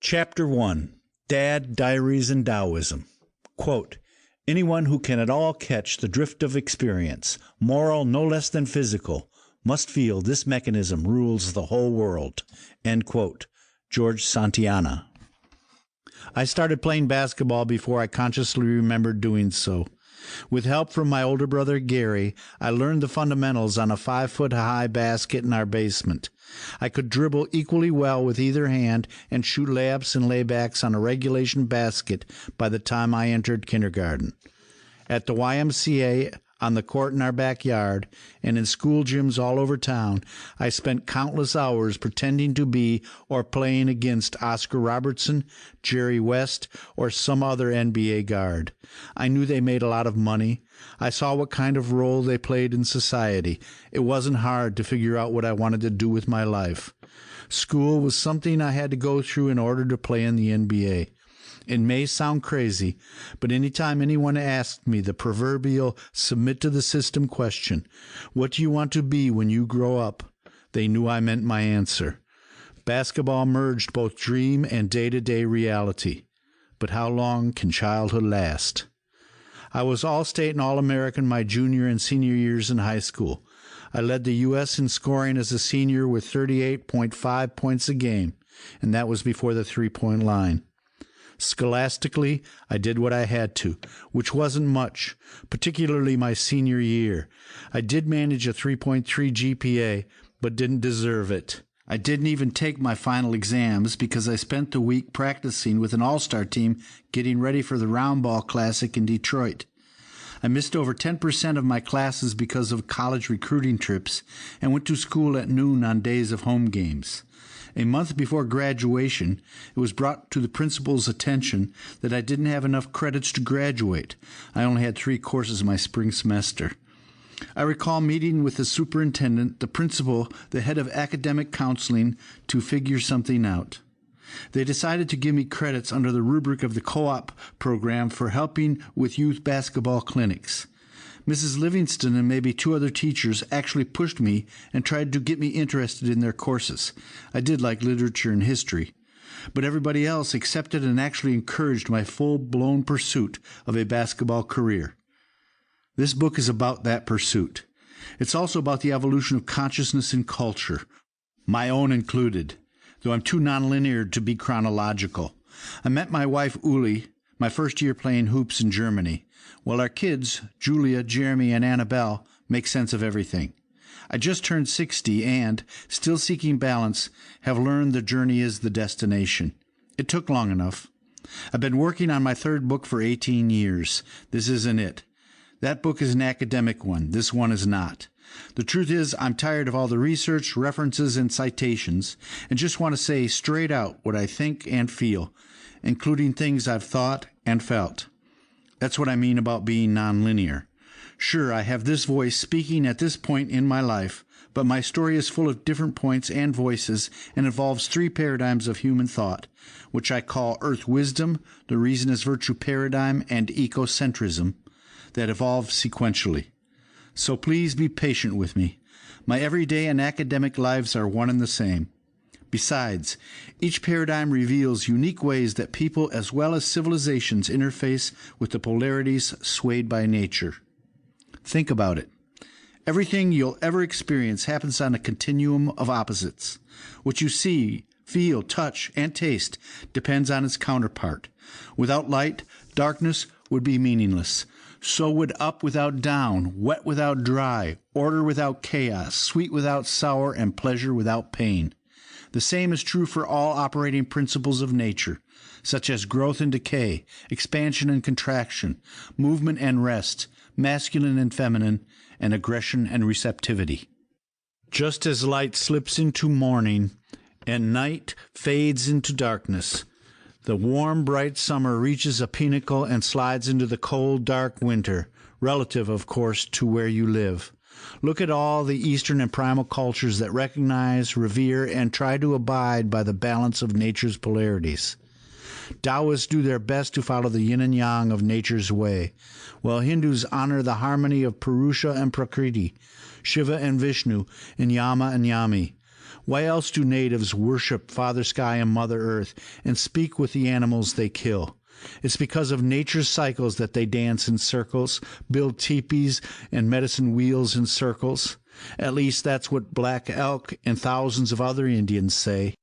Chapter 1. Dad, Diaries, and Taoism. Quote, anyone who can at all catch the drift of experience, moral no less than physical, must feel this mechanism rules the whole world. End quote. George Santayana. I started playing basketball before I consciously remembered doing so. With help from my older brother Gary, I learned the fundamentals on a 5-foot-high basket in our basement. I could dribble equally well with either hand and shoot layups and laybacks on a regulation basket by the time I entered kindergarten. At the YMCA, on the court in our backyard, and in school gyms all over town, I spent countless hours pretending to be or playing against Oscar Robertson, Jerry West, or some other NBA guard. I knew they made a lot of money. I saw what kind of role they played in society. It wasn't hard to figure out what I wanted to do with my life. School was something I had to go through in order to play in the NBA. It may sound crazy, but anytime anyone asked me the proverbial submit-to-the-system question, what do you want to be when you grow up, they knew I meant my answer. Basketball merged both dream and day-to-day reality. But how long can childhood last? I was All-State and All-American my junior and senior years in high school. I led the U.S. in scoring as a senior with 38.5 points a game, and that was before the three-point line. Scholastically, I did what I had to, which wasn't much, particularly my senior year. I did manage a 3.3 GPA, but didn't deserve it. I didn't even take my final exams because I spent the week practicing with an all-star team getting ready for the Round Ball Classic in Detroit. I missed over 10% of my classes because of college recruiting trips and went to school at noon on days of home games. A month before graduation, it was brought to the principal's attention that I didn't have enough credits to graduate. I only had 3 courses my spring semester. I recall meeting with the superintendent, the principal, the head of academic counseling to figure something out. They decided to give me credits under the rubric of the co-op program for helping with youth basketball clinics. Mrs. Livingston and maybe 2 other teachers actually pushed me and tried to get me interested in their courses. I did like literature and history. But everybody else accepted and actually encouraged my full-blown pursuit of a basketball career. This book is about that pursuit. It's also about the evolution of consciousness and culture, my own included, though I'm too nonlinear to be chronological. I met my wife Uli my first year playing hoops in Germany. Well, our kids, Julia, Jeremy, and Annabelle, make sense of everything. I just turned 60 and, still seeking balance, have learned the journey is the destination. It took long enough. I've been working on my 3rd book for 18 years. This isn't it. That book is an academic one. This one is not. The truth is, I'm tired of all the research, references, and citations, and just want to say straight out what I think and feel, including things I've thought and felt. That's what I mean about being nonlinear. Sure, I have this voice speaking at this point in my life, but my story is full of different points and voices and involves 3 paradigms of human thought, which I call Earth Wisdom, the Reason is Virtue paradigm, and ecocentrism, that evolve sequentially. So please be patient with me. My everyday and academic lives are one and the same. Besides, each paradigm reveals unique ways that people as well as civilizations interface with the polarities swayed by nature. Think about it. Everything you'll ever experience happens on a continuum of opposites. What you see, feel, touch, and taste depends on its counterpart. Without light, darkness would be meaningless. So would up without down, wet without dry, order without chaos, sweet without sour, and pleasure without pain. The same is true for all operating principles of nature, such as growth and decay, expansion and contraction, movement and rest, masculine and feminine, and aggression and receptivity. Just as light slips into morning and night fades into darkness, the warm, bright summer reaches a pinnacle and slides into the cold, dark winter, relative, of course, to where you live. Look at all the Eastern and primal cultures that recognize, revere, and try to abide by the balance of nature's polarities. Taoists do their best to follow the yin and yang of nature's way, while Hindus honor the harmony of Purusha and Prakriti, Shiva and Vishnu, and Yama and Yami. Why else do natives worship Father Sky and Mother Earth and speak with the animals they kill? It's because of nature's cycles that they dance in circles, build teepees and medicine wheels in circles. At least that's what Black Elk and thousands of other Indians say.